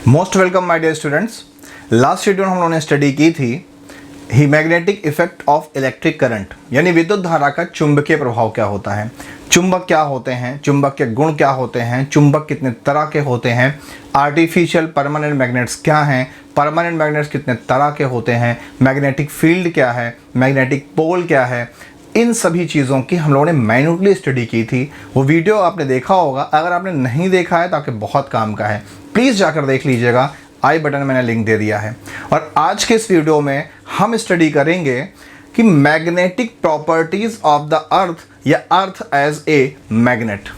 Most welcome my dear students. Last schedule हम लोगों ने स्टडी की थी ही magnetic effect of electric current, यानी विद्युत धारा का चुंबकीय प्रभाव क्या होता है, चुंबक क्या होते हैं, चुंबक के गुण क्या होते हैं, चुंबक कितने तरह के होते हैं, आर्टिफिशियल परमानेंट मैग्नेट्स क्या हैं, परमानेंट मैग्नेट्स कितने तरह के होते हैं, मैग्नेटिक फील्ड क्या है, मैग्नेटिक पोल क्या है। इन सभी चीज़ों की हम लोगों ने माइन्यूटली स्टडी की थी। वो वीडियो आपने देखा होगा, अगर आपने नहीं देखा है तो आपके बहुत काम का है, प्लीज़ जाकर देख लीजिएगा। आई बटन में मैंने लिंक दे दिया है। और आज के इस वीडियो में हम स्टडी करेंगे कि magnetic properties of the earth या अर्थ एज ए मैग्नेट।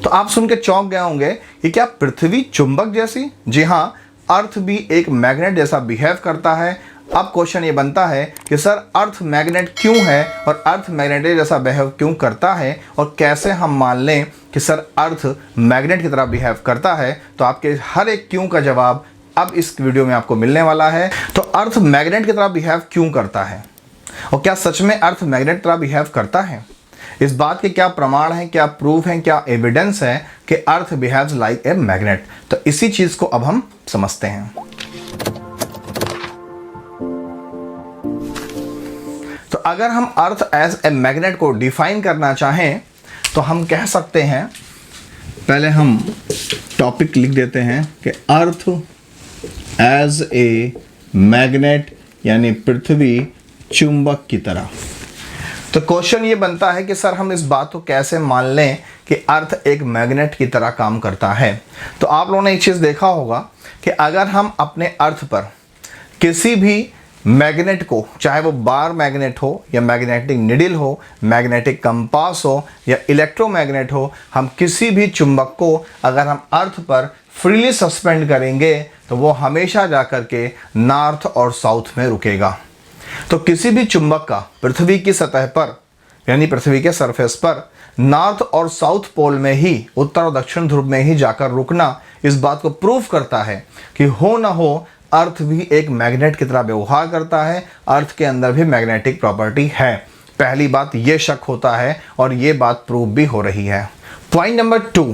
तो आप सुन के चौंक गए होंगे कि क्या पृथ्वी चुंबक जैसी? जी हाँ, अर्थ भी एक मैग्नेट जैसा बिहेव करता है। अब क्वेश्चन ये बनता है कि सर अर्थ मैग्नेट क्यों है और अर्थ मैग्नेट जैसा बिहेव क्यों करता है, और कैसे हम मान लें कि सर अर्थ मैग्नेट की तरह बिहेव करता है। तो आपके हर एक क्यों का जवाब अब इस वीडियो में आपको मिलने वाला है। तो अर्थ मैग्नेट की तरह बिहेव क्यों करता है और क्या सच में अर्थ मैग्नेट की तरह बिहेव करता है, इस बात के क्या प्रमाण हैं, क्या प्रूफ हैं, क्या एविडेंस है कि अर्थ बिहेव्स लाइक ए मैग्नेट। तो इसी चीज को अब हम समझते हैं। तो अगर हम अर्थ एज ए मैग्नेट को डिफाइन करना चाहें तो हम कह सकते हैं, पहले हम टॉपिक लिख देते हैं कि अर्थ एज ए मैग्नेट यानी पृथ्वी चुंबक की तरह। तो क्वेश्चन ये बनता है कि सर हम इस बात को कैसे मान लें कि अर्थ एक मैग्नेट की तरह काम करता है। तो आप लोगों ने एक चीज़ देखा होगा कि अगर हम अपने अर्थ पर किसी भी मैग्नेट को, चाहे वो बार मैग्नेट हो या मैग्नेटिक निडल हो, मैग्नेटिक कंपास हो या इलेक्ट्रोमैग्नेट हो, हम किसी भी चुंबक को अगर हम अर्थ पर फ्रीली सस्पेंड करेंगे तो वो हमेशा जाकर के नॉर्थ और साउथ में रुकेगा। तो किसी भी चुंबक का पृथ्वी की सतह पर यानी पृथ्वी के सरफेस पर नॉर्थ और साउथ पोल में ही, उत्तर और दक्षिण ध्रुव में ही जाकर रुकना इस बात को प्रूव करता है कि हो ना हो अर्थ भी एक मैग्नेट की तरह व्यवहार करता है, अर्थ के अंदर भी मैग्नेटिक प्रॉपर्टी है। पहली बात ये शक होता है और ये बात प्रूव भी हो रही है। पॉइंट नंबर 2,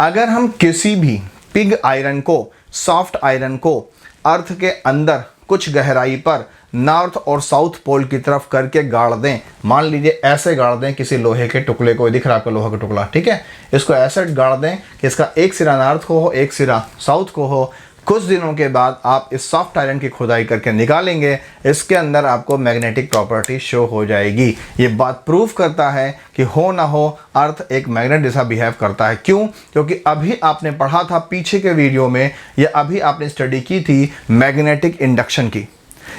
अगर हम किसी भी पिग आयरन को, सॉफ्ट आयरन को अर्थ के अंदर कुछ गहराई पर नॉर्थ और साउथ पोल की तरफ करके गाड़ दें, मान लीजिए ऐसे गाड़ दें किसी लोहे के टुकड़े को, दिख रहा है लोहा का टुकड़ा, ठीक है, इसको ऐसे गाड़ दें कि इसका एक सिरा नॉर्थ को हो, एक सिरा साउथ को हो। कुछ दिनों के बाद आप इस सॉफ्ट आयरन की खुदाई करके निकालेंगे, इसके अंदर आपको मैग्नेटिक प्रॉपर्टी शो हो जाएगी। ये बात प्रूफ करता है कि हो ना हो अर्थ एक मैग्नेट जैसा बिहेव करता है। क्यों? क्योंकि अभी आपने पढ़ा था पीछे के वीडियो में, या अभी आपने स्टडी की थी मैग्नेटिक इंडक्शन की।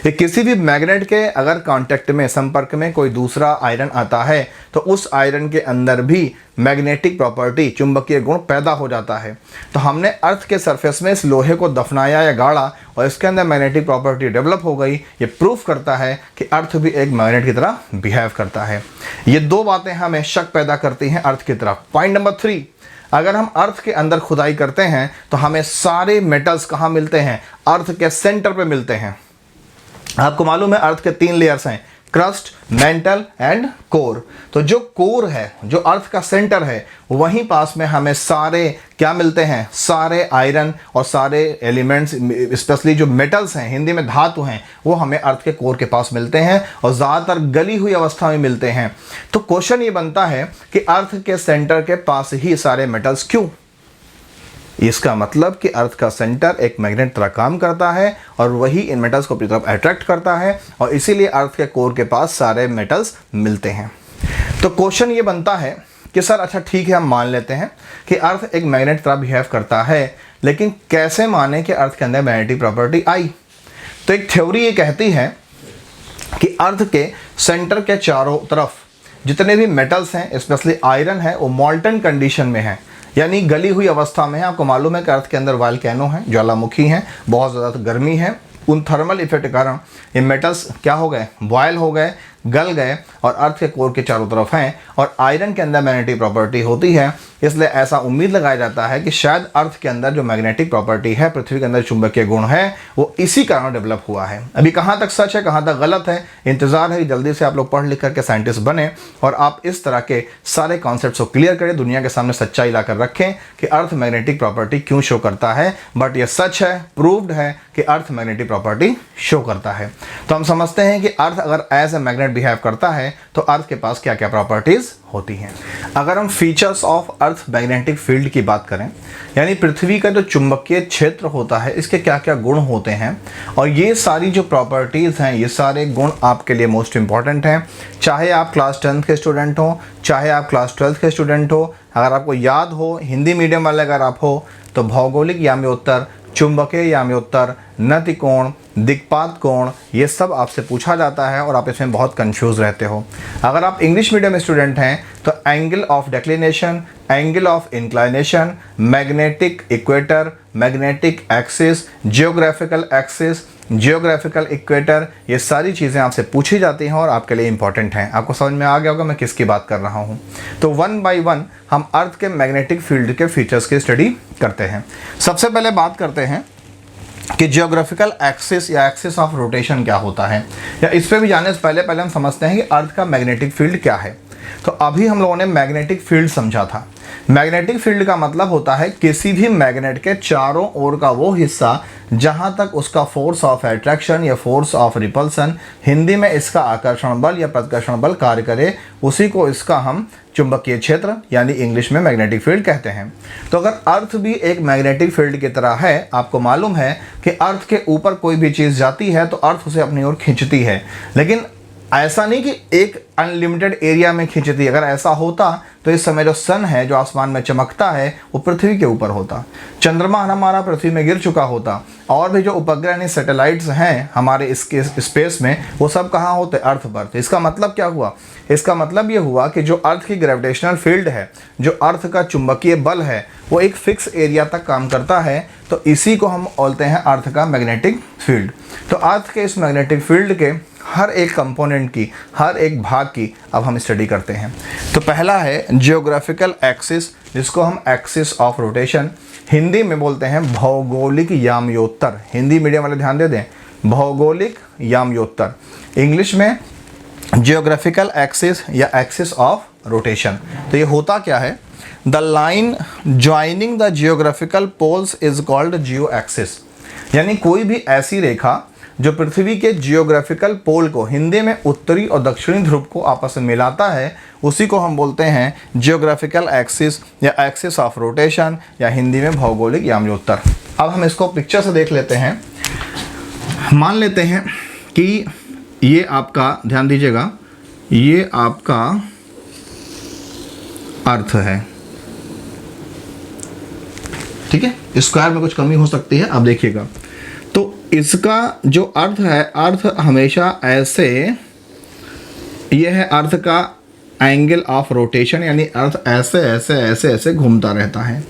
ये किसी भी मैग्नेट के अगर कांटेक्ट में, संपर्क में कोई दूसरा आयरन आता है तो उस आयरन के अंदर भी मैग्नेटिक प्रॉपर्टी, चुंबकीय गुण पैदा हो जाता है। तो हमने अर्थ के सरफेस में इस लोहे को दफनाया या गाड़ा और इसके अंदर मैग्नेटिक प्रॉपर्टी डेवलप हो गई। ये प्रूफ करता है कि अर्थ भी एक मैग्नेट की तरह बिहेव करता है। ये दो बातें हमें शक पैदा करती हैं अर्थ की तरफ। पॉइंट नंबर 3, अगर हम अर्थ के अंदर खुदाई करते हैं तो हमें सारे मेटल्स कहाँ मिलते हैं? अर्थ के सेंटर पे मिलते हैं। आपको मालूम है अर्थ के 3 लेयर्स हैं, क्रस्ट, मेंटल एंड कोर। तो जो कोर है, जो अर्थ का सेंटर है, वहीं पास में हमें सारे क्या मिलते हैं? सारे आयरन और सारे एलिमेंट्स, स्पेशली जो मेटल्स हैं, हिंदी में धातु हैं, वो हमें अर्थ के कोर के पास मिलते हैं और ज़्यादातर गली हुई अवस्था में मिलते हैं। तो क्वेश्चन ये बनता है कि अर्थ के सेंटर के पास ही सारे मेटल्स क्यों? इसका मतलब कि अर्थ का सेंटर एक मैग्नेट तरह काम करता है और वही इन मेटल्स को अपनी तरफ अट्रैक्ट करता है, और इसीलिए अर्थ के कोर के पास सारे मेटल्स मिलते हैं। तो क्वेश्चन ये बनता है कि सर अच्छा ठीक है, हम मान लेते हैं कि अर्थ एक मैग्नेट तरह बिहेव करता है, लेकिन कैसे माने कि अर्थ के अंदर मैग्नेटिक प्रॉपर्टी आई? तो एक थ्योरी ये कहती है कि अर्थ के सेंटर के चारों तरफ जितने भी मेटल्स हैं, स्पेशली आयरन है, वो मॉल्टन कंडीशन में है, यानी गली हुई अवस्था में है। आपको मालूम है कि अर्थ के अंदर वॉल्केनो हैं, ज्वालामुखी हैं, बहुत ज़्यादा गर्मी है। उन थर्मल इफेक्ट के कारण ये मेटल्स क्या हो गए? बॉयल हो गए, गल गए और अर्थ के कोर के चारों तरफ हैं, और आयरन के अंदर मैग्नेटिक प्रॉपर्टी होती है, इसलिए ऐसा उम्मीद लगाया जाता है कि शायद अर्थ के अंदर जो मैग्नेटिक प्रॉपर्टी है, पृथ्वी के अंदर चुंबकीय गुण है, वो इसी कारण डेवलप हुआ है। अभी कहाँ तक सच है, कहाँ तक गलत है, इंतजार है कि जल्दी से आप लोग पढ़ लिख करके साइंटिस्ट बने और आप इस तरह के सारे कॉन्सेप्ट्स को क्लियर करें, दुनिया के सामने सच्चाई लाकर रखें कि अर्थ मैग्नेटिक प्रॉपर्टी क्यों शो करता है। बट ये सच है, प्रूव्ड है कि अर्थ मैग्नेटिक प्रॉपर्टी शो करता है। तो हम समझते हैं कि अर्थ अगर एज ए मैग्नेट बिहेव करता है तो अर्थ के पास क्या क्या प्रॉपर्टीज होती हैं। अगर हम features of earth magnetic field की बात करें, यानी पृथ्वी का जो चुंबकीय क्षेत्र होता है, इसके क्या क्या गुण होते हैं, और ये सारी जो प्रॉपर्टीज़ हैं, ये सारे गुण आपके लिए मोस्ट इंपॉर्टेंट हैं। चाहे आप क्लास 10th के स्टूडेंट हो, चाहे आप क्लास 12th के स्टूडेंट हो, अगर आपको याद हो, हिंदी मीडियम वाले अगर आप हो, तो भौगोलिक याम्योत्तर, चुंबकीय याम्योत्तर, नतिकोण, दिक्पात कोण, ये सब आपसे पूछा जाता है और आप इसमें बहुत कंफ्यूज रहते हो। अगर आप इंग्लिश मीडियम स्टूडेंट हैं तो angle of declination, angle of inclination, magnetic equator, magnetic axis, geographical axis, geographical equator, ये सारी चीज़ें आपसे पूछी जाती हैं और आपके लिए इंपॉर्टेंट हैं। आपको समझ में आ गया होगा मैं किसकी बात कर रहा हूँ। तो वन बाय वन हम अर्थ के मैग्नेटिक फील्ड के फीचर्स की स्टडी करते हैं। सबसे पहले बात करते हैं कि जियोग्राफिकल एक्सिस या एक्सिस ऑफ रोटेशन क्या होता है, या इस पर भी जाने से पहले हम समझते हैं कि अर्थ का मैग्नेटिक फील्ड क्या है। तो अभी हम लोगों ने मैग्नेटिक फील्ड समझा था। मैग्नेटिक फील्ड का मतलब होता है किसी भी मैग्नेट के चारों ओर का वो हिस्सा जहां तक उसका फोर्स ऑफ अट्रैक्शन या फोर्स ऑफ रिपल्सन, हिंदी में इसका आकर्षण बल या प्रतिकर्षण बल कार्य करे, उसी को इसका हम चुंबकीय क्षेत्र यानी इंग्लिश में मैग्नेटिक फील्ड कहते हैं। तो अगर अर्थ भी एक मैग्नेटिक फील्ड की तरह है, आपको मालूम है कि अर्थ के ऊपर कोई भी चीज़ जाती है तो अर्थ उसे अपनी ओर खींचती है, लेकिन ऐसा नहीं कि एक अनलिमिटेड एरिया में खींचती है। अगर ऐसा होता तो इस समय जो सन है, जो आसमान में चमकता है, वो पृथ्वी के ऊपर होता, चंद्रमा हमारा पृथ्वी में गिर चुका होता, और भी जो उपग्रह यानी सैटेलाइट्स हैं हमारे इसके स्पेस में, वो सब कहाँ होते, अर्थ पर। तो इसका मतलब क्या हुआ, इसका मतलब ये हुआ कि जो अर्थ की ग्रेविटेशनल फील्ड है, जो अर्थ का चुंबकीय बल है, वो एक फिक्स एरिया तक काम करता है। तो इसी को हम बोलते हैं अर्थ का मैग्नेटिक फील्ड। तो अर्थ के इस मैग्नेटिक फील्ड के हर एक कंपोनेंट की, हर एक भाग की अब हम स्टडी करते हैं। तो पहला है जियोग्राफिकल एक्सिस, जिसको हम एक्सिस ऑफ रोटेशन हिंदी में बोलते हैं भौगोलिक याम्योत्तर। हिंदी मीडियम वाले ध्यान दे दें, भौगोलिक याम्योत्तर, इंग्लिश में जियोग्राफिकल एक्सिस या एक्सिस ऑफ रोटेशन। तो ये होता क्या है, the line joining the geographical poles is called geo axis, यानी कोई भी ऐसी रेखा जो पृथ्वी के जियोग्राफिकल पोल को, हिंदी में उत्तरी और दक्षिणी ध्रुव को आपस में मिलाता है, उसी को हम बोलते हैं जियोग्राफिकल एक्सिस या एक्सिस ऑफ रोटेशन या हिंदी में भौगोलिक याम्योत्तर। अब हम इसको पिक्चर से देख लेते हैं। मान लेते हैं कि ये आपका, ध्यान दीजिएगा, ये आपका अर्थ है, ठीक है। स्क्वायर में कुछ कमी हो सकती है, आप देखिएगा। तो इसका जो अर्थ है, अर्थ हमेशा ऐसे, ये है अर्थ का एंगल ऑफ रोटेशन, यानी अर्थ ऐसे ऐसे ऐसे ऐसे घूमता रहता है।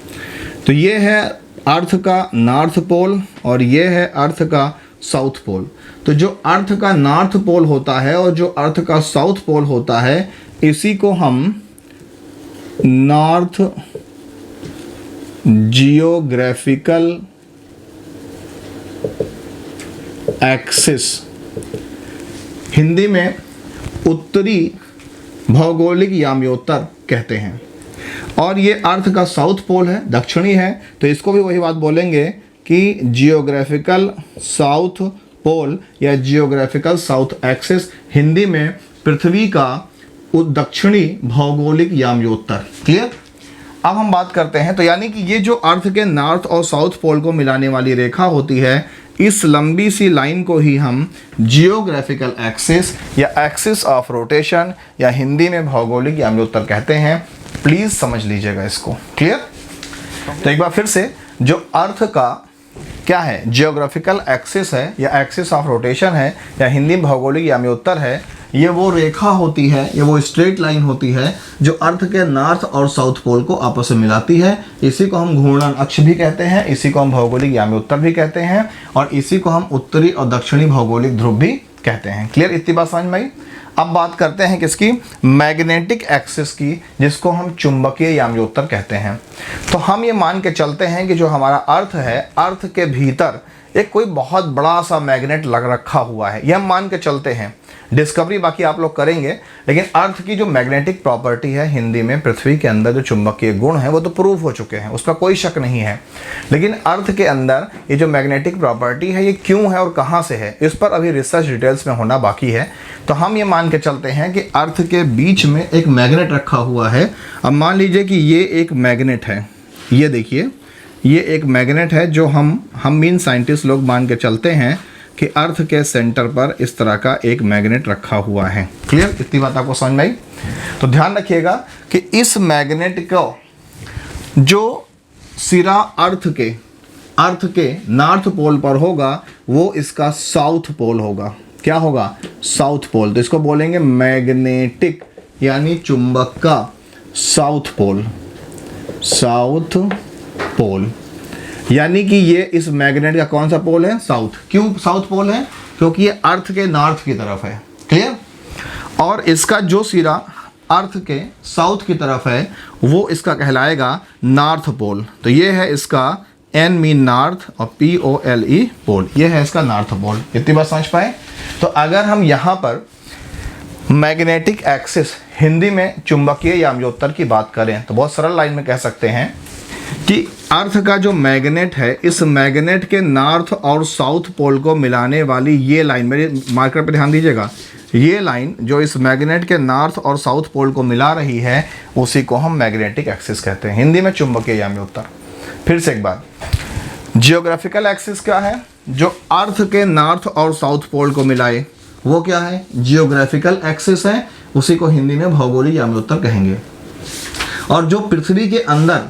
तो ये है अर्थ का नॉर्थ पोल और ये है अर्थ का साउथ पोल। तो जो अर्थ का नॉर्थ पोल होता है और जो अर्थ का साउथ पोल होता है, इसी को हम नॉर्थ जियोग्राफिकल एक्सिस, हिंदी में उत्तरी भौगोलिक याम्योत्तर कहते हैं। और ये अर्थ का साउथ पोल है, दक्षिणी है, तो इसको भी वही बात बोलेंगे कि जियोग्राफिकल साउथ पोल या जियोग्राफिकल साउथ एक्सिस, हिंदी में पृथ्वी का दक्षिणी भौगोलिक याम्योत्तर। क्लियर। अब हम बात करते हैं, तो यानी कि ये जो अर्थ के नॉर्थ और साउथ पोल को मिलाने वाली रेखा होती है, इस लंबी सी लाइन को ही हम जियोग्राफिकल एक्सिस या एक्सिस ऑफ रोटेशन या हिंदी में भौगोलिक याम्योत्तर कहते हैं। प्लीज़ समझ लीजिएगा इसको। क्लियर। तो एक बार फिर से, जो अर्थ का क्या है, जियोग्राफिकल एक्सिस है या एक्सिस ऑफ रोटेशन है या हिंदी में भौगोलिक याम्योत्तर है, ये वो रेखा होती है, ये वो स्ट्रेट लाइन होती है जो अर्थ के नॉर्थ और साउथ पोल को आपस में मिलाती है। इसी को हम घूर्णन अक्ष भी कहते हैं, इसी को हम भौगोलिक याम्योत्तर भी कहते हैं, और इसी को हम उत्तरी और दक्षिणी भौगोलिक ध्रुव भी कहते हैं। क्लियर, इतनी बात समझ में आई। अब बात करते हैं किसकी, मैग्नेटिक एक्सिस की, जिसको हम चुंबकीय याम्योत्तर कहते हैं। तो हम ये मान के चलते हैं कि जो हमारा अर्थ है, अर्थ के भीतर एक कोई बहुत बड़ा सा मैग्नेट लग रखा हुआ है, ये हम मान के चलते हैं। डिस्कवरी बाकी आप लोग करेंगे, लेकिन अर्थ की जो मैग्नेटिक प्रॉपर्टी है, हिंदी में पृथ्वी के अंदर जो चुंबकीय गुण है वो तो प्रूव हो चुके हैं, उसका कोई शक नहीं है। लेकिन अर्थ के अंदर ये जो मैग्नेटिक प्रॉपर्टी है ये क्यों है और कहाँ से है, इस पर अभी रिसर्च डिटेल्स में होना बाकी है। तो हम ये मान के चलते हैं कि अर्थ के बीच में एक मैग्नेट रखा हुआ है। अब मान लीजिए कि ये एक मैग्नेट है, ये देखिए ये एक मैग्नेट है जो हम मीन साइंटिस्ट लोग मान के चलते हैं कि अर्थ के सेंटर पर इस तरह का एक मैग्नेट रखा हुआ है। क्लियर, इतनी बात आपको समझ में आई? तो ध्यान रखिएगा कि इस मैग्नेट को जो सिरा अर्थ के नॉर्थ पोल पर होगा वो इसका साउथ पोल होगा। क्या होगा? South pole. तो इसको बोलेंगे मैग्नेटिक यानी चुंबक का साउथ पोल, साउथ पोल। यानी कि ये इस मैग्नेट का कौन सा पोल है? साउथ। क्यों साउथ पोल है? क्योंकि ये अर्थ के नॉर्थ की तरफ है। क्लियर? और इसका जो सिरा अर्थ के साउथ की तरफ है वो इसका कहलाएगा नॉर्थ पोल। तो ये है इसका N मीन नॉर्थ और POLE पोल, ये है इसका नॉर्थ पोल। इतनी बात समझ पाए? तो अगर हम यहाँ पर मैग्नेटिक एक्सिस, हिंदी में चुंबकीय याम्योत्तर की बात करें तो बहुत सरल लाइन में कह सकते हैं कि अर्थ का जो मैग्नेट है, इस मैग्नेट के नॉर्थ और साउथ पोल को मिलाने वाली ये लाइन, मेरे मार्कर पे ध्यान दीजिएगा, ये लाइन जो इस मैग्नेट के नॉर्थ और साउथ पोल को मिला रही है उसी को हम मैग्नेटिक एक्सिस कहते हैं, हिंदी में चुंबकीय याम्योत्तर। फिर से एक बार, जियोग्राफिकल एक्सिस क्या है? जो अर्थ के नॉर्थ और साउथ पोल को मिलाए वो क्या है? जियोग्राफिकल एक्सिस है, उसी को हिंदी में भौगोलिक याम्योत्तर कहेंगे। और जो पृथ्वी के अंदर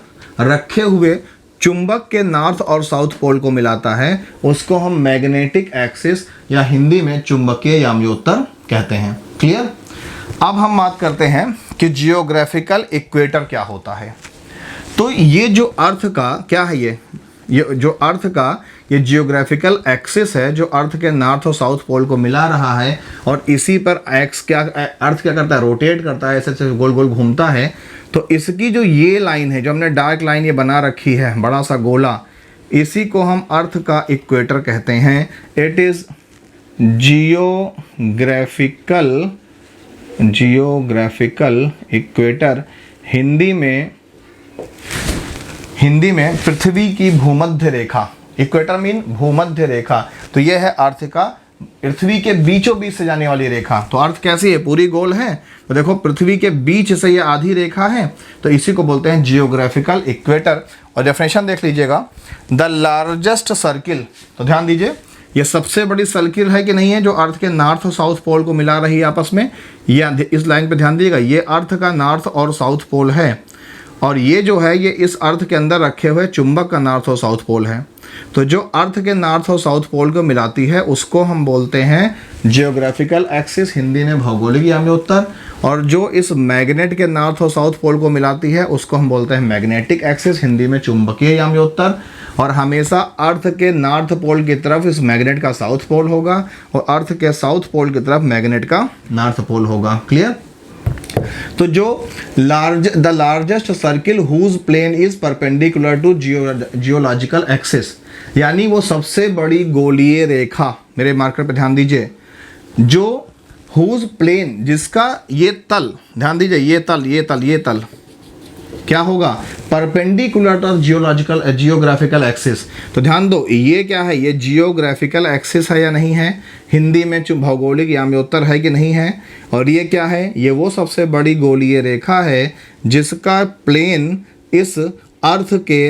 रखे हुए चुंबक के नॉर्थ और साउथ पोल को मिलाता है उसको हम मैग्नेटिक एक्सिस या हिंदी में चुंबकीय याम्योत्तर कहते हैं। क्लियर? अब हम बात करते हैं कि जियोग्राफिकल इक्वेटर क्या होता है। तो ये जो अर्थ का क्या है, ये जो अर्थ का ये जियोग्राफिकल एक्सिस है जो अर्थ के नॉर्थ और साउथ पोल को मिला रहा है, और इसी पर एक्स क्या अर्थ क्या करता है? रोटेट करता है, ऐसे गोल गोल घूमता है। तो इसकी जो ये लाइन है, जो हमने डार्क लाइन ये बना रखी है, बड़ा सा गोला, इसी को हम अर्थ का इक्वेटर कहते हैं। It is geographical equator, Hindi में पृथ्वी की भूमध्य रेखा। इक्वेटर मीन भूमध्य रेखा। तो ये है अर्थ का पृथ्वी के बीचों बीच से जाने वाली रेखा। तो अर्थ कैसी है? पूरी गोल है। तो देखो पृथ्वी के बीच से ये आधी रेखा है, तो इसी को बोलते हैं जियोग्राफिकल इक्वेटर। और डेफिनेशन देख लीजिएगा, द लार्जेस्ट सर्किल। तो ध्यान दीजिए, ये सबसे बड़ी सर्किल है कि नहीं है जो अर्थ के नॉर्थ और साउथ पोल को मिला रही है आपस में। ये इस लाइन पे ध्यान दीजिएगा, ये अर्थ का नॉर्थ और साउथ पोल है, और ये जो है ये इस अर्थ के अंदर रखे हुए चुंबक का नॉर्थ और साउथ पोल है। तो जो अर्थ के नॉर्थ और साउथ पोल को मिलाती है उसको हम बोलते हैं जियोग्राफिकल एक्सिस, हिंदी में भौगोलिक याम्योत्तर। और जो इस मैग्नेट के नॉर्थ और साउथ पोल को मिलाती है उसको हम बोलते हैं मैग्नेटिक एक्सिस, हिंदी में चुंबकीय याम्योत्तर। और हमेशा अर्थ के नॉर्थ पोल की तरफ इस मैग्नेट का साउथ पोल होगा और अर्थ के साउथ पोल की तरफ मैग्नेट का नॉर्थ पोल होगा। क्लियर? तो जो the largest circle whose plane is perpendicular to geological axis, यानी वो सबसे बड़ी गोलीय रेखा, मेरे मार्कर पे ध्यान दीजिए, जो हुज प्लेन, जिसका ये तल, ध्यान दीजिए, ये तल क्या होगा? Perpendicular to geographical axis. तो ध्यान दो, ये क्या है? ये जियोग्राफिकल एक्सिस है या नहीं है? हिंदी में भौगोलिक याम्योत्तर है कि नहीं है? और ये क्या है? ये वो सबसे बड़ी गोलीय रेखा है जिसका प्लेन इस अर्थ के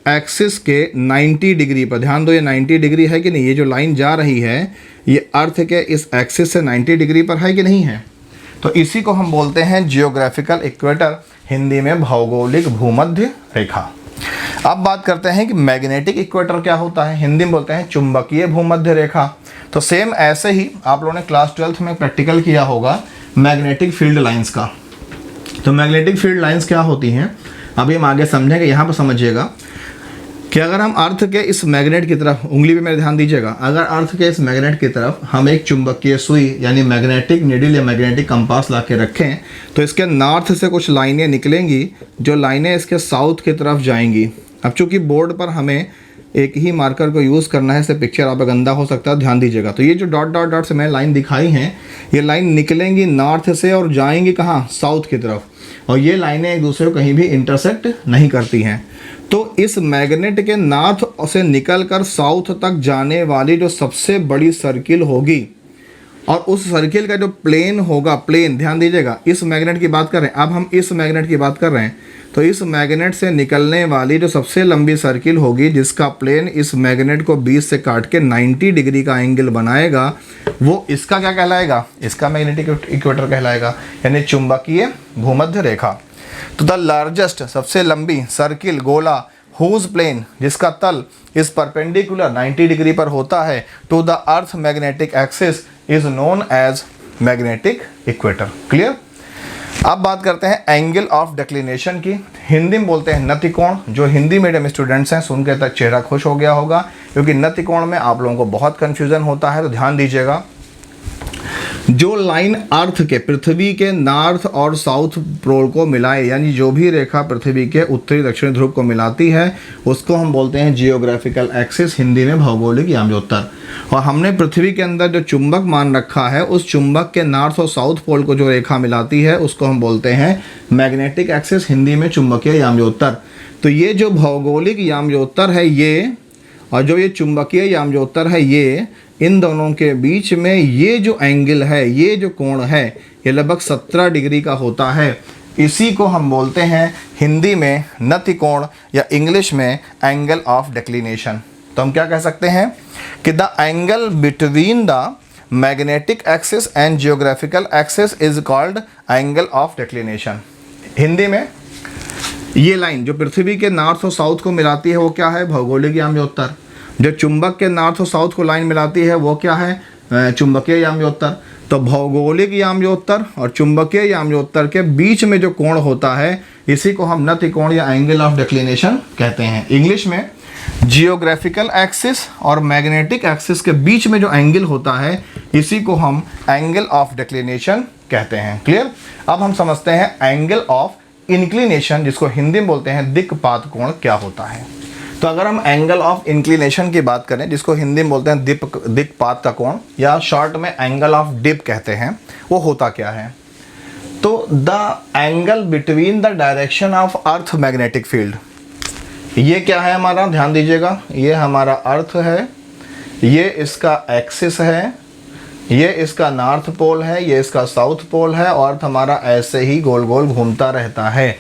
एक्सिस के 90 डिग्री पर, ध्यान दो ये 90 डिग्री है कि नहीं? ये जो लाइन जा रही है ये अर्थ के इस एक्सिस से 90 डिग्री पर है कि नहीं है? तो इसी को हम बोलते हैं जियोग्राफिकल इक्वेटर, हिंदी में भौगोलिक भूमध्य रेखा। अब बात करते हैं कि मैग्नेटिक इक्वेटर क्या होता है। हिंदी में बोलते हैं चुंबकीय भूमध्य रेखा। तो सेम ऐसे ही आप लोगों ने क्लास 12th में प्रैक्टिकल किया होगा मैग्नेटिक फील्ड लाइंस का। तो मैग्नेटिक फील्ड लाइंस क्या होती हैं अभी हम आगे समझेंगे। यहाँ पर समझिएगा कि अगर हम अर्थ के इस मैग्नेट की तरफ, उंगली पे मेरे ध्यान दीजिएगा, अगर अर्थ के इस मैग्नेट की तरफ हम एक चुंबकीय सुई यानी मैग्नेटिक नीडल या मैग्नेटिक कंपास ला के रखें तो इसके नॉर्थ से कुछ लाइनें निकलेंगी जो लाइनें इसके साउथ की तरफ जाएंगी। अब चूंकि बोर्ड पर हमें एक ही मार्कर को यूज़ करना है, इससे पिक्चर आप गंदा हो सकता है, ध्यान दीजिएगा। तो ये जो डॉट डॉट डॉट से मैंने लाइन दिखाई हैं, ये लाइन निकलेंगी नॉर्थ से और जाएंगी कहाँ, साउथ की तरफ, और ये लाइनें एक दूसरे को कहीं भी इंटरसेक्ट नहीं करती हैं। तो इस मैग्नेट के नॉर्थ से निकलकर साउथ तक जाने वाली जो सबसे बड़ी सर्किल होगी और उस सर्किल का जो प्लेन होगा, प्लेन ध्यान दीजिएगा, इस मैग्नेट की बात कर रहे हैं, अब हम इस मैग्नेट की बात कर रहे हैं, तो इस मैग्नेट से निकलने वाली जो सबसे लंबी सर्किल होगी जिसका प्लेन इस मैग्नेट को 20 से काट के 90 डिग्री का एंगल बनाएगा, वो इसका क्या कहलाएगा, इसका मैग्नेटिक इक्वेटर कहलाएगा, यानी चुंबकीय भूमध्य रेखा। तो द लार्जेस्ट, सबसे लंबी सर्किल, गोला, हुज प्लेन, जिसका तल इस परपेंडिकुलर 90 डिग्री पर होता है to the earth magnetic axis is known as magnetic equator. Clear. अब बात करते हैं एंगल ऑफ डिक्लिनेशन की। हिंदी में बोलते हैं नतिकोण। जो हिंदी मीडियम स्टूडेंट्स हैं सुन के तक चेहरा खुश हो गया होगा, क्योंकि नतिकोण में आप लोगों को बहुत कन्फ्यूज़न होता है। तो ध्यान दीजिएगा, जो लाइन अर्थ के, पृथ्वी के नॉर्थ और साउथ पोल को मिलाए, यानी जो भी रेखा पृथ्वी के उत्तरी दक्षिणी ध्रुव को मिलाती है उसको हम बोलते हैं जियोग्राफिकल एक्सिस, हिंदी में भौगोलिक यामयोत्तर। और हमने पृथ्वी के अंदर जो चुंबक मान रखा है, उस चुंबक के नॉर्थ और साउथ पोल को जो रेखा मिलाती है उसको हम बोलते हैं मैग्नेटिक एक्सिस, हिंदी में चुंबकीय यामयोत्तर। तो ये जो भौगोलिक यामयोत्तर है ये, और जो ये चुंबकीय यामयोत्तर है ये, इन दोनों के बीच में ये जो एंगल है, ये जो कोण है, ये लगभग 17 डिग्री का होता है। इसी को हम बोलते हैं हिंदी में नतिकोण या इंग्लिश में एंगल ऑफ डिक्लिनेशन। तो हम क्या कह सकते हैं कि the angle between the magnetic axis and geographical axis is called angle of declination. Hindi में ये लाइन जो पृथ्वी के नॉर्थ और साउथ को मिलाती है वो क्या है, भौगोलिक यामयोत्तर। जो चुंबक के नॉर्थ और साउथ को लाइन मिलाती है वो क्या है, चुंबकीय यामयोत्तर। तो भौगोलिक यामयोत्तर और चुंबकीय यामयोत्तर के बीच में जो कोण होता है इसी को हम नतिकोण या एंगल ऑफ डिक्लिनेशन कहते हैं। इंग्लिश में जियोग्राफिकल एक्सिस और मैग्नेटिक एक्सिस के बीच में जो एंगल होता है इसी को हम एंगल ऑफ डिक्लिनेशन कहते हैं। क्लियर। अब हम समझते हैं एंगल ऑफ इंक्लिनेशन, जिसको हिंदी में बोलते हैं दिक्पात कोण, क्या होता है। तो अगर हम एंगल ऑफ इंक्लिनेशन की बात करें, जिसको हिंदी में बोलते हैं दिक्पात का कोण या शॉर्ट में एंगल ऑफ डिप कहते हैं, वो होता क्या है। तो the angle between the direction of earth magnetic field, ये क्या है हमारा, ध्यान दीजिएगा, ये हमारा अर्थ है, ये इसका एक्सिस है, ये इसका नॉर्थ पोल है, ये इसका साउथ पोल है, और अर्थ हमारा ऐसे ही गोल गोल घूमता रहता है।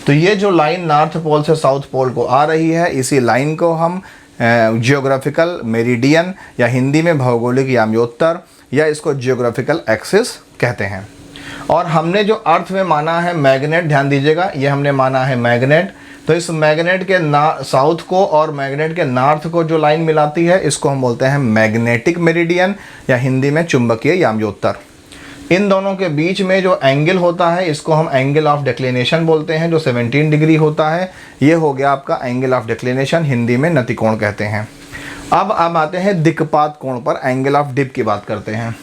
तो ये जो लाइन नॉर्थ पोल से साउथ पोल को आ रही है, इसी लाइन को हम जियोग्राफिकल मेरिडियन या हिंदी में भौगोलिक यामयोत्तर या इसको जियोग्राफिकल एक्सिस कहते हैं। और हमने जो अर्थ में माना है मैग्नेट, ध्यान दीजिएगा, ये हमने माना है मैग्नेट। तो इस मैग्नेट के साउथ को और मैग्नेट के नॉर्थ को जो लाइन मिलाती है इसको हम बोलते हैं मैग्नेटिक मेरिडियन या हिंदी में चुंबकीय यामयोत्तर। इन दोनों के बीच में जो एंगल होता है इसको हम एंगल ऑफ डिक्लिनेशन बोलते हैं, जो 17 डिग्री होता है। ये हो गया आपका एंगल ऑफ डिक्लिनेशन, हिंदी में नतिकोण कहते हैं। अब आते हैं दिक्पात कोण पर, एंगल ऑफ डिप की बात करते हैं।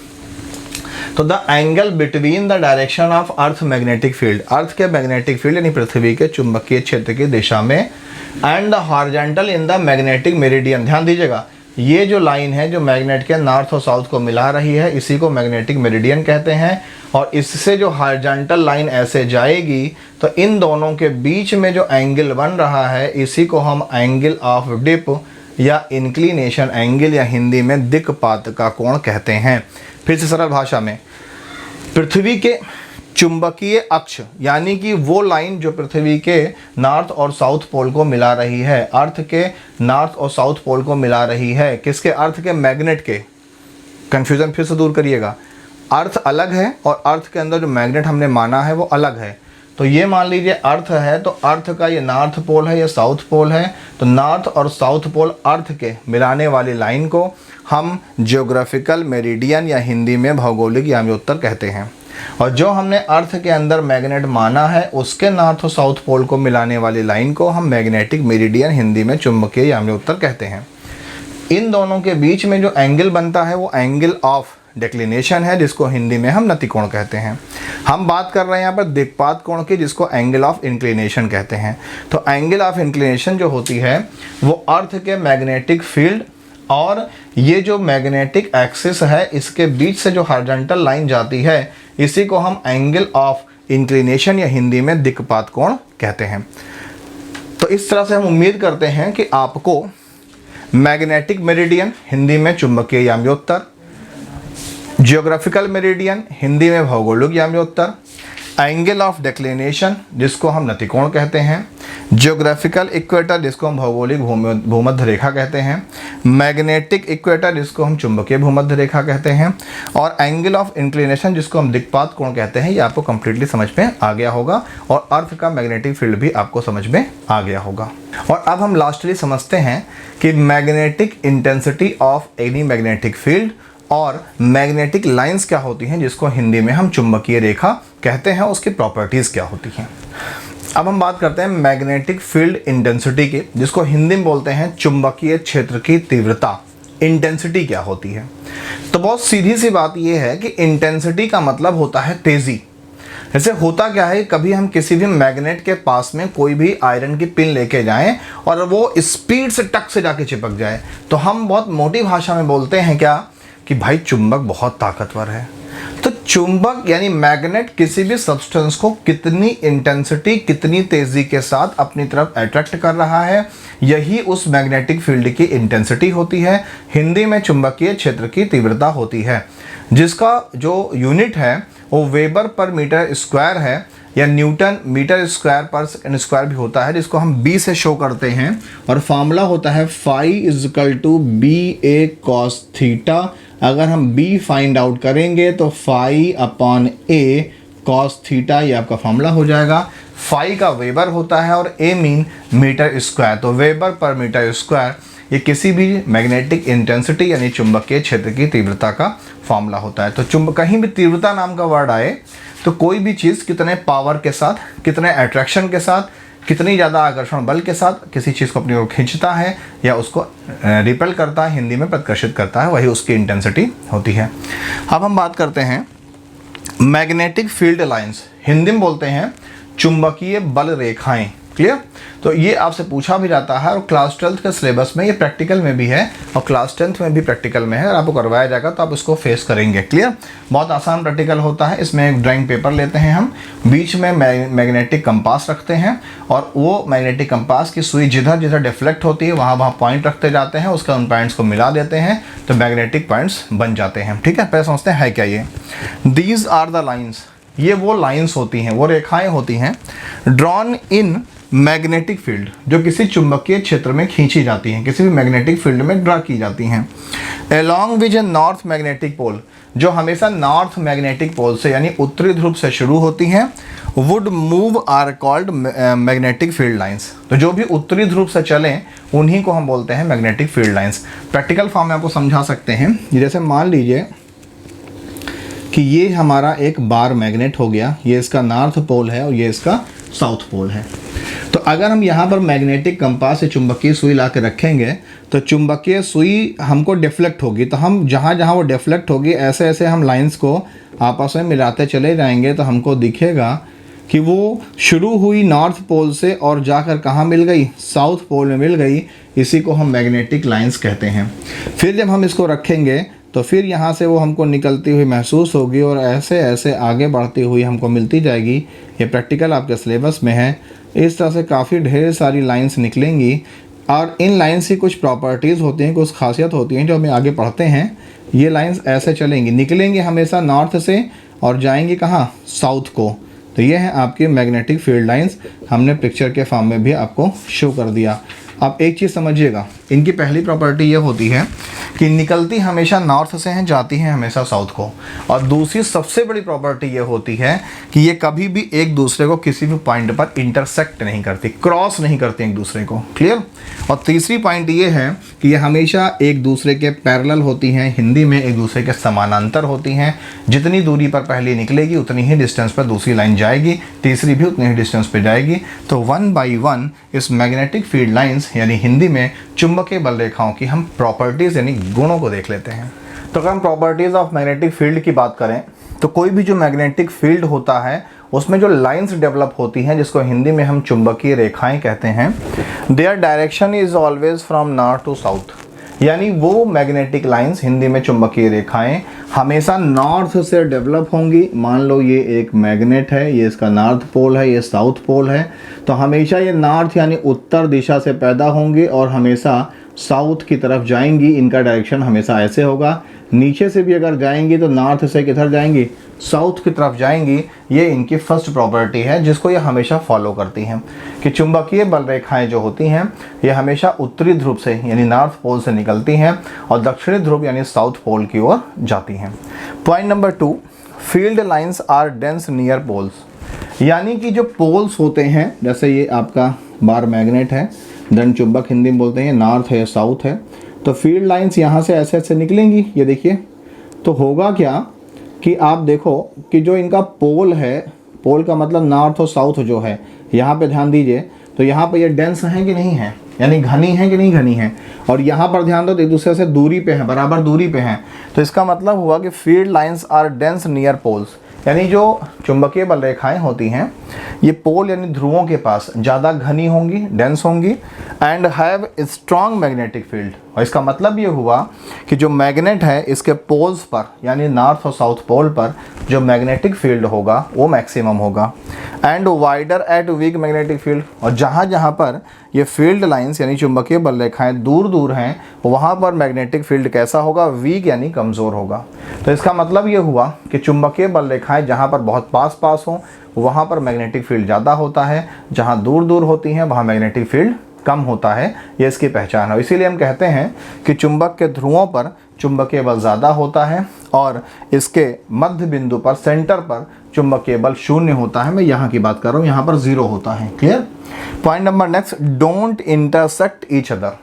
तो the angle between the direction of earth magnetic field, earth के मैग्नेटिक फील्ड यानी पृथ्वी के चुंबकीय क्षेत्र की दिशा में, and the horizontal in the magnetic meridian, ध्यान दीजिएगा, ये जो लाइन है जो मैग्नेट के नॉर्थ और साउथ को मिला रही है इसी को मैग्नेटिक मेरिडियन कहते हैं। और इससे जो हॉरिजॉन्टल लाइन ऐसे जाएगी तो इन दोनों के बीच में जो एंगल बन रहा है इसी को हम एंगल ऑफ डिप या इंक्लिनेशन एंगल या हिंदी में दिक्पात का कोण कहते हैं। फिर से सरल भाषा में, पृथ्वी के चुंबकीय अक्ष यानी कि वो लाइन जो पृथ्वी के नॉर्थ और साउथ पोल को मिला रही है, अर्थ के नॉर्थ और साउथ पोल को मिला रही है, किसके, अर्थ के, मैग्नेट के। कंफ्यूजन फिर से दूर करिएगा, अर्थ अलग है और अर्थ के अंदर जो मैग्नेट हमने माना है वो अलग है। तो ये मान लीजिए अर्थ है, तो अर्थ का ये नॉर्थ पोल है, ये साउथ पोल है, तो नॉर्थ और साउथ पोल अर्थ के मिलाने वाली लाइन को हम जियोग्राफिकल मेरिडियन या हिंदी में भौगोलिक यामयोत्तर कहते हैं। और जो हमने अर्थ के अंदर मैग्नेट माना है उसके नॉर्थ और साउथ पोल को मिलाने वाली लाइन को हम मैग्नेटिक मेरिडियन, हिंदी में चुंबकीय यामी उत्तर कहते हैं। इन दोनों के बीच में जो एंगल बनता है वो एंगल ऑफ डिक्लिनेशन है, जिसको हिंदी में हम नतिकोण कहते हैं। हम बात कर रहे हैं यहाँ पर दिक्पात कोण की, जिसको एंगल ऑफ इंक्लिनेशन कहते हैं। तो एंगल ऑफ इंक्लिनेशन जो होती है वो अर्थ के मैग्नेटिक फील्ड और ये जो मैग्नेटिक एक्सिस है इसके बीच से जो हॉरिजॉन्टल लाइन जाती है इसी को हम एंगल ऑफ इंक्लिनेशन या हिंदी में दिक्पात कोण कहते हैं। तो इस तरह से हम उम्मीद करते हैं कि आपको मैग्नेटिक मेरिडियन, हिंदी में चुंबकीय याम्योत्तर, जियोग्राफिकल मेरिडियन, हिंदी में भौगोलिक याम्योत्तर, एंगल ऑफ डिक्लिनेशन जिसको हम नतिकोण कहते हैं, जियोग्राफिकल इक्वेटर जिसको हम भौगोलिक भूमध्य रेखा कहते हैं, मैग्नेटिक इक्वेटर जिसको हम चुंबकीय भूमध्य रेखा कहते हैं, और एंगल ऑफ इंक्लिनेशन जिसको हम दिक्पात कोण कहते हैं। ये आपको कंप्लीटली समझ में आ गया होगा और अर्थ का मैग्नेटिक फील्ड भी आपको समझ में आ गया होगा। और अब हम लास्टली समझते हैं कि magnetic intensity of any magnetic field और मैग्नेटिक लाइंस क्या होती हैं, जिसको हिंदी में हम चुंबकीय रेखा कहते हैं, उसकी प्रॉपर्टीज़ क्या होती हैं। अब हम बात करते हैं मैग्नेटिक फील्ड इंटेंसिटी की, जिसको हिंदी में बोलते हैं चुंबकीय क्षेत्र की तीव्रता। इंटेंसिटी क्या होती है? तो बहुत सीधी सी बात यह है कि इंटेंसिटी का मतलब होता है तेज़ी। जैसे होता क्या है, कभी हम किसी भी मैग्नेट के पास में कोई भी आयरन की पिन लेके जाएं और वो स्पीड से टक से जाके चिपक जाए तो हम बहुत मोटी भाषा में बोलते हैं क्या कि भाई चुंबक बहुत ताकतवर है। तो चुंबक यानी मैग्नेट किसी भी सब्सटेंस को कितनी इंटेंसिटी, कितनी तेज़ी के साथ अपनी तरफ अट्रैक्ट कर रहा है, यही उस मैग्नेटिक फील्ड की इंटेंसिटी होती है। हिंदी में चुंबकीय क्षेत्र की तीव्रता होती है, जिसका जो यूनिट है वो वेबर पर मीटर स्क्वायर है या न्यूटन मीटर स्क्वायर पर सेकंड स्क्वायर भी होता है, जिसको हम बी से शो करते हैं। और फार्मूला होता है phi equal to B A cos theta. अगर हम b फाइंड आउट करेंगे तो phi upon A cos theta, ये आपका फार्मूला हो जाएगा। फाई का वेबर होता है और a मीन मीटर स्क्वायर, तो वेबर पर मीटर स्क्वायर ये किसी भी मैग्नेटिक इंटेंसिटी यानी चुंबकीय क्षेत्र की तीव्रता का फार्मूला होता है। तो कहीं भी तीव्रता नाम का वर्ड आए तो कोई भी चीज़ कितने पावर के साथ, कितने अट्रैक्शन के साथ, कितनी ज़्यादा आकर्षण बल के साथ किसी चीज़ को अपनी ओर खींचता है या उसको रिपेल करता है, हिंदी में प्रतिकर्षित करता है, वही उसकी इंटेंसिटी होती है। अब हम बात करते हैं मैग्नेटिक फील्ड लाइंस, हिंदी में बोलते हैं चुंबकीय बल रेखाएं। क्लियर? तो ये आपसे पूछा भी जाता है और क्लास 12th के सिलेबस में ये प्रैक्टिकल में भी है और क्लास 10th में भी प्रैक्टिकल में है। अगर आपको करवाया जाएगा तो आप उसको फेस करेंगे। क्लियर? बहुत आसान प्रैक्टिकल होता है। इसमें एक ड्राइंग पेपर लेते हैं हम, बीच में मैग्नेटिक कंपास रखते हैं और वो मैग्नेटिक कंपास की सुई जिधर जिधर डिफ्लेक्ट होती है वहाँ वहाँ पॉइंट रखते जाते हैं, उसका उन पॉइंट्स को मिला देते हैं तो मैग्नेटिक पॉइंट्स बन जाते हैं। ठीक है? पहले समझते हैं है क्या ये। दीज आर द लाइन्स, ये वो लाइन्स होती हैं, वो रेखाएँ होती हैं ड्रॉन इन मैग्नेटिक फील्ड, जो किसी चुंबकीय क्षेत्र में खींची जाती हैं, किसी भी मैग्नेटिक फील्ड में ड्रा की जाती हैं। Along with north magnetic pole, जो हमेशा नॉर्थ मैग्नेटिक पोल से यानी उत्तरी ध्रुव से शुरू होती हैं, would move are called magnetic field lines. तो जो भी उत्तरी ध्रुव से चलें उन्हीं को हम बोलते हैं magnetic field lines. Practical form में आपको समझा सकते हैं। जैसे मान लीजिए कि ये हमारा एक बार मैग्नेट हो गया, ये इसका नॉर्थ पोल है और ये इसका साउथ पोल है। तो अगर हम यहाँ पर मैग्नेटिक कंपास से चुंबकीय सुई ला के रखेंगे तो चुंबकीय सुई हमको डिफ्लेक्ट होगी, तो हम जहाँ जहाँ वो डिफ्लेक्ट होगी ऐसे ऐसे हम लाइंस को आपस में मिलाते चले जाएंगे तो हमको दिखेगा कि वो शुरू हुई नॉर्थ पोल से और जाकर कहाँ मिल गई, साउथ पोल में मिल गई। इसी को हम मैग्नेटिक लाइंस कहते हैं। फिर जब हम इसको रखेंगे तो फिर यहाँ से वो हमको निकलती हुई महसूस होगी और ऐसे ऐसे आगे बढ़ती हुई हमको मिलती जाएगी। ये प्रैक्टिकल आपके सिलेबस में है। इस तरह से काफ़ी ढेर सारी लाइंस निकलेंगी और इन लाइंस की कुछ प्रॉपर्टीज़ होती हैं, कुछ खासियत होती हैं जो हमें आगे पढ़ते हैं। ये लाइंस ऐसे चलेंगी, निकलेंगी हमेशा नॉर्थ से और जाएंगी कहाँ, साउथ को। तो ये है आपकी मैग्नेटिक फील्ड लाइंस, हमने पिक्चर के फॉर्म में भी आपको शो कर दिया। अब एक चीज़ समझिएगा, इनकी पहली प्रॉपर्टी ये होती है कि निकलती हमेशा नॉर्थ से हैं, जाती हैं हमेशा साउथ को। और दूसरी सबसे बड़ी प्रॉपर्टी ये होती है कि ये कभी भी एक दूसरे को किसी भी पॉइंट पर इंटरसेक्ट नहीं करती, क्रॉस नहीं करती एक दूसरे को। क्लियर। और तीसरी पॉइंट ये है कि ये हमेशा एक दूसरे के पैरेलल होती हैं, हिंदी में एक दूसरे के समानांतर होती हैं। जितनी दूरी पर पहली निकलेगी उतनी ही डिस्टेंस पर दूसरी लाइन जाएगी, तीसरी भी उतनी ही डिस्टेंस पर जाएगी। तो 1 by 1 इस मैग्नेटिक फील्ड लाइंस यानी हिंदी में चुंबकीय बल रेखाओं की हम प्रॉपर्टीज़ यानी गुणों को देख लेते हैं। तो अगर हम प्रॉपर्टीज़ ऑफ मैग्नेटिक फील्ड की बात करें तो कोई भी जो मैग्नेटिक फील्ड होता है उसमें जो लाइंस डेवलप होती हैं, जिसको हिंदी में हम चुंबकीय रेखाएं कहते हैं, their direction is always from north to south. यानी वो मैग्नेटिक लाइंस, हिंदी में चुंबकीय रेखाएं, हमेशा नॉर्थ से डेवलप होंगी। मान लो ये एक मैग्नेट है, ये इसका नॉर्थ पोल है, ये साउथ पोल है, तो हमेशा ये नॉर्थ यानी उत्तर दिशा से पैदा होंगे और हमेशा साउथ की तरफ जाएंगी। इनका डायरेक्शन हमेशा ऐसे होगा। नीचे से भी अगर जाएंगी तो नॉर्थ से किधर जाएंगी, साउथ की तरफ जाएंगी। ये इनकी फर्स्ट प्रॉपर्टी है जिसको ये हमेशा फॉलो करती हैं कि चुंबकीय बल रेखाएं जो होती हैं ये हमेशा उत्तरी ध्रुव से यानी नॉर्थ पोल से निकलती हैं और दक्षिणी ध्रुव यानी साउथ पोल की ओर जाती हैं। Point number 2, field lines are dense near poles. यानी कि जो पोल्स होते हैं, जैसे ये आपका बार मैग्नेट है, दंड चुंबक हिंदी में बोलते हैं, नॉर्थ है साउथ है, तो फील्ड लाइंस यहाँ से ऐसे ऐसे निकलेंगी। ये देखिए, तो होगा क्या कि आप देखो कि जो इनका पोल है, पोल का मतलब नॉर्थ और साउथ जो है, यहाँ पे ध्यान दीजिए, तो यहाँ पे ये डेंस हैं कि नहीं है, यानी घनी है कि नहीं घनी है। और यहाँ पर ध्यान दो तो एक दूसरे से दूरी पे हैं, बराबर दूरी पे हैं। तो इसका मतलब हुआ कि field lines are dense near poles. यानी जो चुंबकीय बल रेखाएं होती हैं ये पोल यानी ध्रुवों के पास ज़्यादा घनी होंगी, डेंस होंगी, and have strong magnetic field. और इसका मतलब ये हुआ कि जो मैग्नेट है इसके पोल्स पर यानी नॉर्थ और साउथ पोल पर जो मैग्नेटिक फील्ड होगा वो मैक्सिमम होगा। And wider at weak magnetic field. और जहाँ जहाँ पर ये फील्ड लाइंस यानी चुंबकीय बल रेखाएं दूर दूर हैं वहाँ पर मैग्नेटिक फील्ड कैसा होगा, वीक यानी कमज़ोर होगा। तो इसका मतलब ये हुआ कि चुंबकीय बल रेखाएं जहाँ पर बहुत पास पास हों वहाँ पर मैग्नेटिक फील्ड ज़्यादा होता है, जहाँ दूर दूर होती हैं वहाँ मैग्नेटिक फील्ड कम होता है। ये इसकी पहचान है। इसीलिए हम कहते हैं कि चुंबक के ध्रुवों पर चुंबकीय बल ज़्यादा होता है और इसके मध्य बिंदु पर, सेंटर पर चुंबकीय बल शून्य होता है। मैं यहाँ की बात कर रहा हूँ, यहाँ पर 0 होता है। Clear. Point number next, don't intersect each other.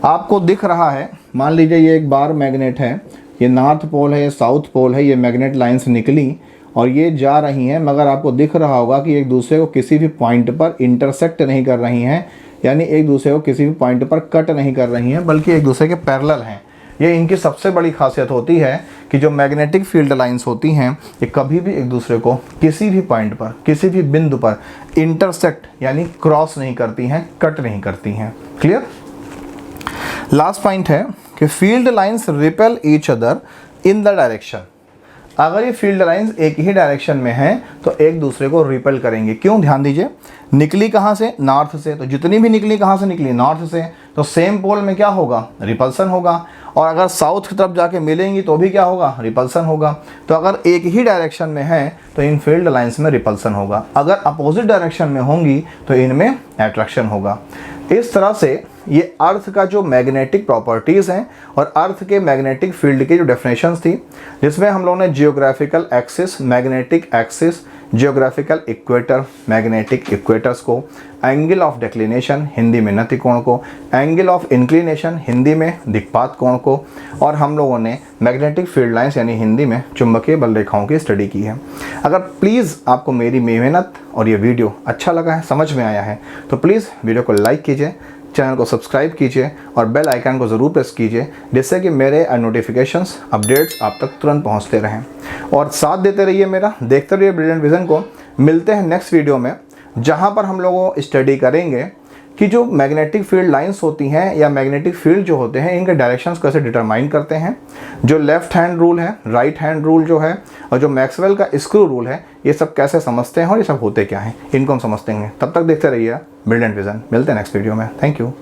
आपको दिख रहा है, मान लीजिए ये एक बार मैग्नेट है, ये नॉर्थ पोल है, ये साउथ पोल है, ये मैग्नेट लाइन्स निकली और ये जा रही हैं, मगर आपको दिख रहा होगा कि एक दूसरे को किसी भी पॉइंट पर इंटरसेक्ट नहीं कर रही हैं, यानी एक दूसरे को किसी भी पॉइंट पर कट नहीं कर रही हैं, बल्कि एक दूसरे के पैरेलल हैं। ये इनकी सबसे बड़ी खासियत होती है कि जो मैग्नेटिक फील्ड लाइंस होती हैं ये कभी भी एक दूसरे को किसी भी पॉइंट पर, किसी भी बिंदु पर इंटरसेक्ट यानी क्रॉस नहीं करती हैं, कट नहीं करती हैं। क्लियर। लास्ट पॉइंट है कि field lines repel each other in the direction. अगर ये फील्ड लाइंस एक ही डायरेक्शन में हैं तो एक दूसरे को रिपेल करेंगे। क्यों, ध्यान दीजिए, निकली कहाँ से, नॉर्थ से, तो जितनी भी निकली कहाँ से निकली, नॉर्थ से, तो सेम पोल में क्या होगा, रिपल्सन होगा। और अगर साउथ की तरफ जाके मिलेंगी तो भी क्या होगा, रिपल्सन होगा। तो अगर एक ही डायरेक्शन में है तो इन फील्ड लाइंस में रिपल्सन होगा, अगर अपोजिट डायरेक्शन में होंगी तो इनमें अट्रैक्शन होगा। इस तरह से ये अर्थ का जो मैग्नेटिक प्रॉपर्टीज़ हैं और अर्थ के मैग्नेटिक फील्ड की जो डेफिनेशंस थी, जिसमें हम लोगों ने geographical axis, magnetic axis, geographical equator, magnetic equators को, एंगल ऑफ डिक्लिनेशन हिंदी में नति कोण को, एंगल ऑफ इंक्लिनेशन हिंदी में दिक्पात कोण को, और हम लोगों ने मैग्नेटिक फील्ड लाइंस यानी हिंदी में चुंबकीय बल रेखाओं की स्टडी की है। अगर प्लीज़ आपको मेरी मेहनत और ये वीडियो अच्छा लगा है, समझ में आया है, तो प्लीज़ वीडियो को लाइक कीजिए, चैनल को सब्सक्राइब कीजिए और बेल आइकन को ज़रूर प्रेस कीजिए, जिससे कि मेरे नोटिफिकेशंस, अपडेट्स आप तक तुरंत पहुंचते रहें। और साथ देते रहिए मेरा, देखते रहिए ब्रिलियंट विज़न को। मिलते हैं नेक्स्ट वीडियो में, जहां पर हम लोग स्टडी करेंगे कि जो मैग्नेटिक फील्ड लाइंस होती हैं या मैग्नेटिक फील्ड जो होते हैं इनके डायरेक्शंस कैसे डिटरमाइन करते हैं, जो लेफ्ट हैंड रूल है, राइट हैंड रूल जो है, और जो मैक्सवेल का स्क्रू रूल है, ये सब कैसे समझते हैं और ये सब होते क्या हैं, इनको हम समझते हैं। तब तक देखते रहिए ब्रिलियंट विज़न। मिलते हैं नेक्स्ट वीडियो में। Thank you.